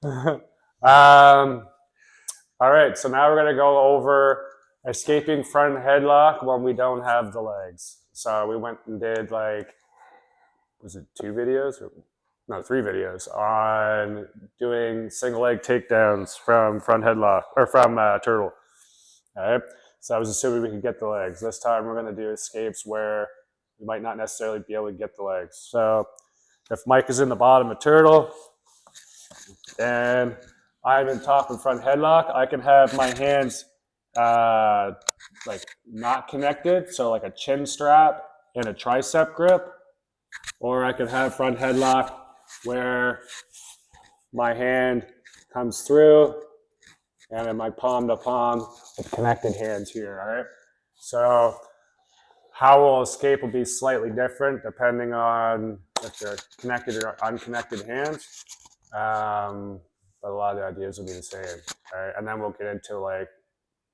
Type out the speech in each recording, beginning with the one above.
All right, so now we're gonna go over escaping front headlock when we don't have the legs. So we went and did like, was it 2 videos? No, 3 videos on doing single leg takedowns from front headlock, or from turtle. All right, so I was assuming we could get the legs. This time we're gonna do escapes where we might not necessarily be able to get the legs. So if Mike is in the bottom of turtle, and I'm in top and front headlock, I can have my hands like not connected, so like a chin strap and a tricep grip, or I could have front headlock where my hand comes through and then my palm to palm with connected hands here, all right? So how we'll escape will be slightly different depending on if they're connected or unconnected hands. But a lot of the ideas will be the same, all right? And then we'll get into like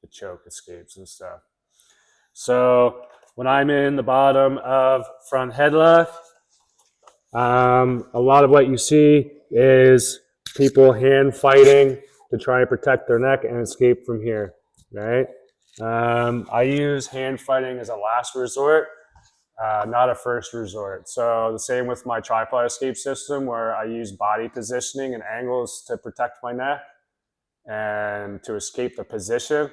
the choke escapes and stuff. So when I'm in the bottom of front headlock, a lot of what you see is people hand fighting to try and protect their neck and escape from here, right? I use hand fighting as a last resort, not a first resort. So the same with my tripod escape system, where I use body positioning and angles to protect my neck and to escape the position.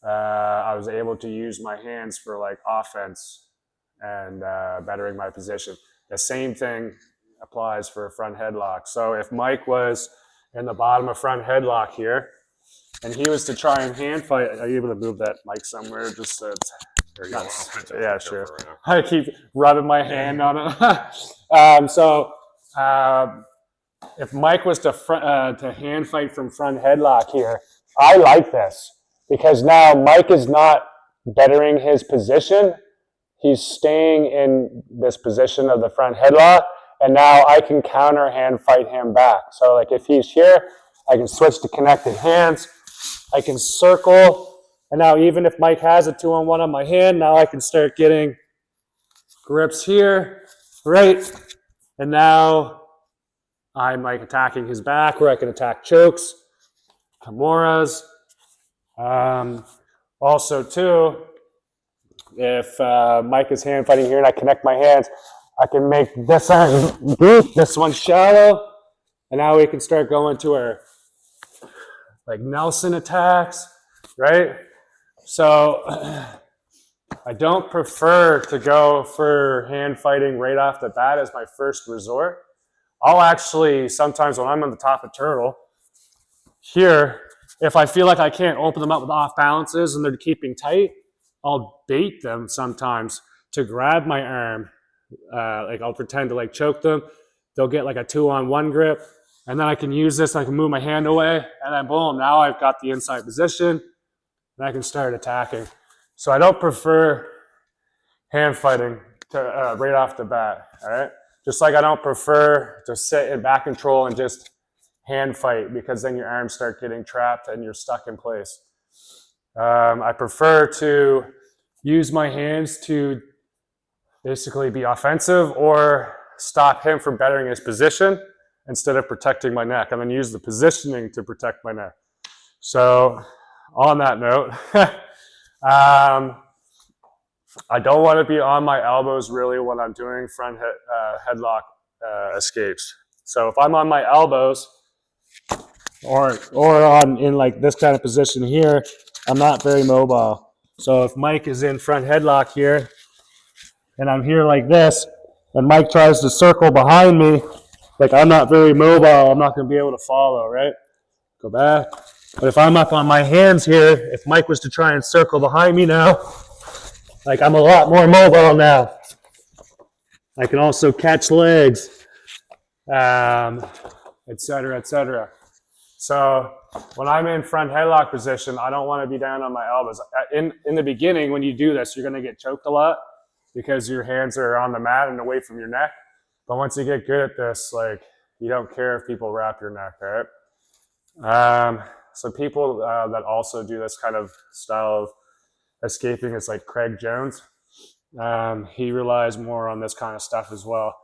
I was able to use my hands for like offense and bettering my position. The same thing applies for a front headlock. So if Mike was in the bottom of front headlock here, and he was to try and hand fight, are you able to move that mic somewhere? Just so it's yeah, sure. I keep rubbing my hand on it. If Mike was to hand fight from front headlock here, I like this because now Mike is not bettering his position. He's staying in this position of the front headlock, and now I can counter hand fight him back. So like if he's here, I can switch to connected hands. I can circle, and now even if Mike has a 2-on-1 on my hand, now I can start getting grips here, right? And now I'm like attacking his back, where I can attack chokes, kimuras. Also too, if Mike is hand fighting here and I connect my hands, I can make this one deep, this one shallow, and now we can start going to our like Nelson attacks, right? So I don't prefer to go for hand fighting right off the bat as my first resort. I'll actually, sometimes when I'm on the top of turtle, here, if I feel like I can't open them up with off balances and they're keeping tight, I'll bait them sometimes to grab my arm. Like I'll pretend to like choke them. They'll get like a 2-on-1 grip, and then I can use this. I can move my hand away, and then boom, now I've got the inside position, and I can start attacking. So I don't prefer hand fighting to right off the bat. All right, just like I don't prefer to sit in back control and just hand fight, because then your arms start getting trapped and you're stuck in place. I prefer to use my hands to basically be offensive or stop him from bettering his position instead of protecting my neck, and then use the positioning to protect my neck. So on that note, I don't want to be on my elbows really when I'm doing front headlock escapes. So if I'm on my elbows or on in like this kind of position here, I'm not very mobile. So if Mike is in front headlock here and I'm here like this, and Mike tries to circle behind me, like I'm not very mobile, I'm not going to be able to follow, right? Go back. But if I'm up on my hands here, if Mike was to try and circle behind me now, like I'm a lot more mobile now. I can also catch legs, et cetera, et cetera. So when I'm in front headlock position, I don't want to be down on my elbows. In the beginning, when you do this, you're going to get choked a lot because your hands are on the mat and away from your neck. But once you get good at this, like you don't care if people wrap your neck, right? So people that also do this kind of style of escaping is like Craig Jones. He relies more on this kind of stuff as well,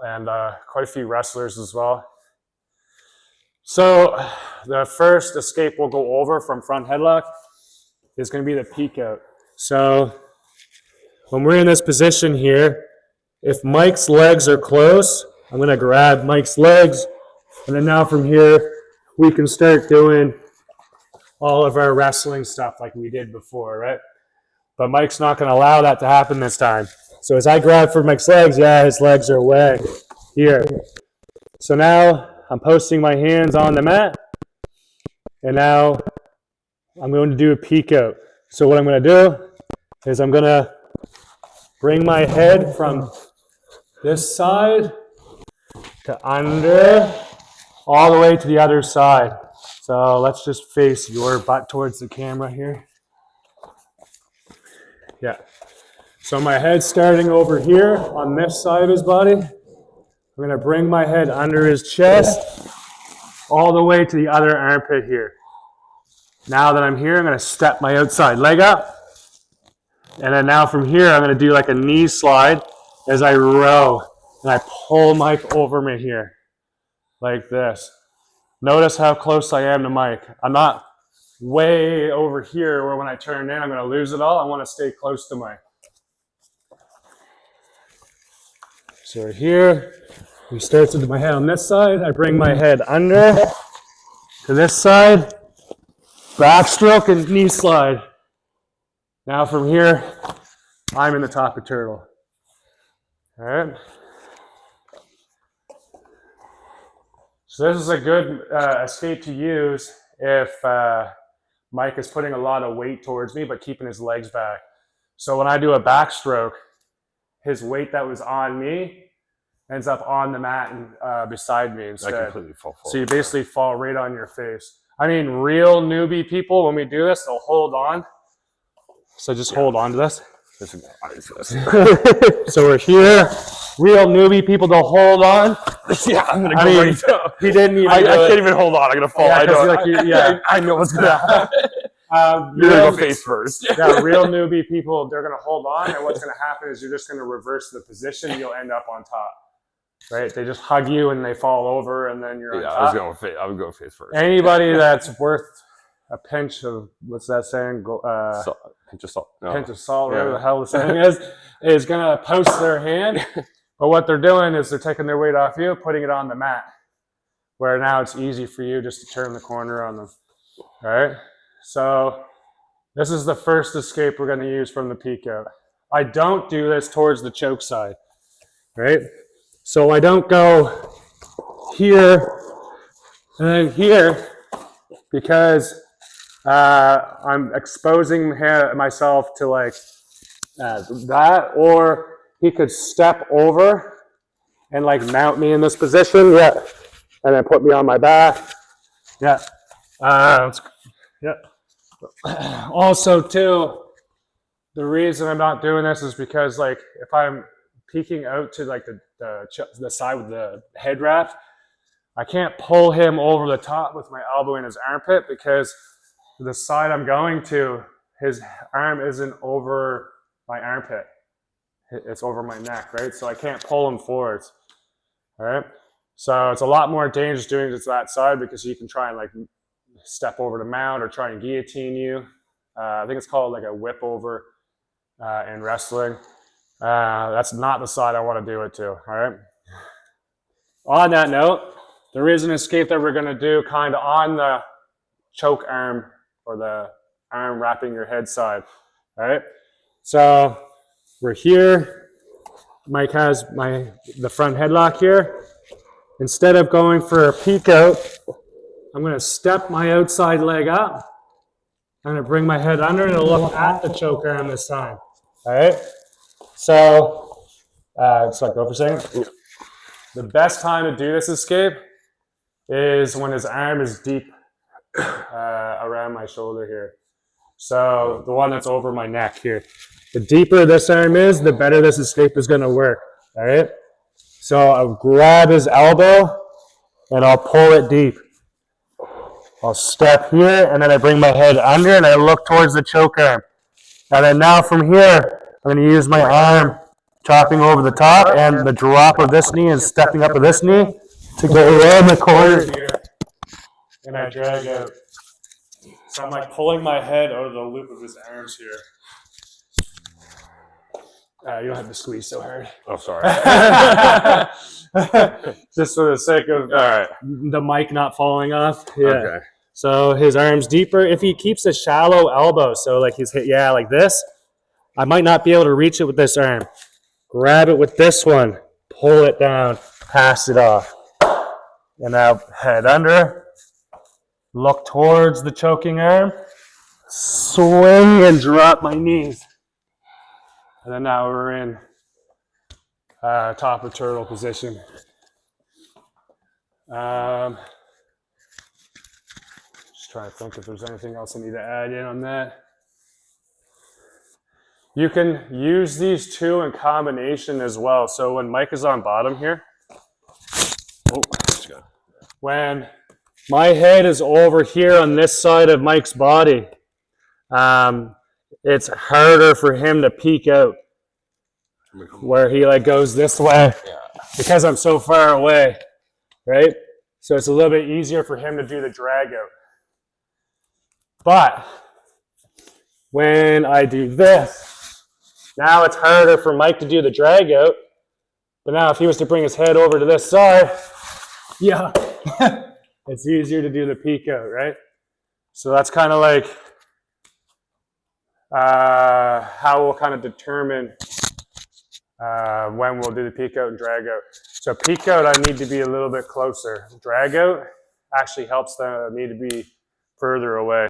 and quite a few wrestlers as well. So the first escape we'll go over from front headlock is going to be the peekout. So when we're in this position here, if Mike's legs are close, I'm going to grab Mike's legs, and then now from here, we can start doing all of our wrestling stuff like we did before, right? But Mike's not going to allow that to happen this time. So as I grab for Mike's legs, yeah, his legs are away here. So now I'm posting my hands on the mat, and now I'm going to do a peekout. So what I'm going to do is I'm going to bring my head from this side to under, all the way to the other side. So let's just face your butt towards the camera here. Yeah. So my head's starting over here on this side of his body. I'm going to bring my head under his chest, all the way to the other armpit here. Now that I'm here, I'm going to step my outside leg up. And then now from here, I'm going to do like a knee slide as I row. And I pull Mike over me here, like this. Notice how close I am to Mike. I'm not way over here where when I turn in, I'm going to lose it all. I want to stay close to Mike. So we're here. We start with my head on this side. I bring my head under to this side. Backstroke and knee slide. Now from here, I'm in the top of turtle. All right. So this is a good escape to use if Mike is putting a lot of weight towards me but keeping his legs back. So when I do a backstroke, his weight that was on me ends up on the mat and beside me instead. I completely fall forward. So you basically fall right on your face. I mean, real newbie people, when we do this, they'll hold on. So just hold on to this. So we're here. Real newbie people, they'll hold on. Yeah, I'm gonna go right down. He didn't even. I can't even hold on. I'm gonna fall. Yeah, I know. Like I know what's gonna happen. You're gonna go face first. Yeah, real newbie people, they're gonna hold on, and what's gonna happen is you're just gonna reverse the position. You'll end up on top. Right? They just hug you and they fall over, and then you're on top. I would go face first. Anybody that's worth a pinch of, what's that saying? Pinch of salt. No. Pinch of salt, whatever the hell the saying is going to post their hand. But what they're doing is they're taking their weight off you, putting it on the mat, where now it's easy for you just to turn the corner on them. All right? So this is the first escape we're going to use from the peekout. I don't do this towards the choke side, right? So I don't go here and then here because I'm exposing myself to like that, or he could step over and like mount me in this position, yeah, and then put me on my back, yeah. Yeah. Also, too, the reason I'm not doing this is because like if I'm peeking out to like the side with the head wrap, I can't pull him over the top with my elbow in his armpit because the side I'm going to, his arm isn't over my armpit. It's over my neck, right? So I can't pull him forwards, all right? So it's a lot more dangerous doing it to that side because you can try and like step over to mount or try and guillotine you. I think it's called like a whip over in wrestling. That's not the side I want to do it to, all right? On that note, there is an escape that we're going to do kind of on the choke arm or the arm wrapping your head side, all right? So we're here. Mike has the front headlock here. Instead of going for a peek out, I'm going to step my outside leg up. I'm going to bring my head under and look at the choke arm this time, all right? So, just like go for a second. The best time to do this escape is when his arm is deep around my shoulder here. So the one that's over my neck here. The deeper this arm is, the better this escape is going to work. All right. So I'll grab his elbow and I'll pull it deep. I'll step here and then I bring my head under and I look towards the choke arm. And then now from here, I'm going to use my arm chopping over the top and the drop of this knee and stepping up of this knee to go around the corner here. and I drag out. So I'm like pulling my head out of the loop of his arms here. You don't have to squeeze so hard. Oh, sorry. Just for the sake of All right. the mic not falling off. Yeah. Okay. So his arm's deeper. If he keeps a shallow elbow, so like he's hit, like this, I might not be able to reach it with this arm. Grab it with this one, pull it down, pass it off. And now head under, look towards the choking arm, swing and drop my knees. And then now we're in top of turtle position. Just trying to think if there's anything else I need to add in on that. You can use these two in combination as well. So when Mike is on bottom here, when my head is over here on this side of Mike's body, it's harder for him to peek out where he like goes this way because I'm so far away, right? So it's a little bit easier for him to do the drag out. But when I do this, now it's harder for Mike to do the drag out. But now if he was to bring his head over to this side, yeah, it's easier to do the peek out, right? So that's kind of like how we'll kind of determine when we'll do the peek out and drag out. So peek out, I need to be a little bit closer. Drag out actually helps me to be further away.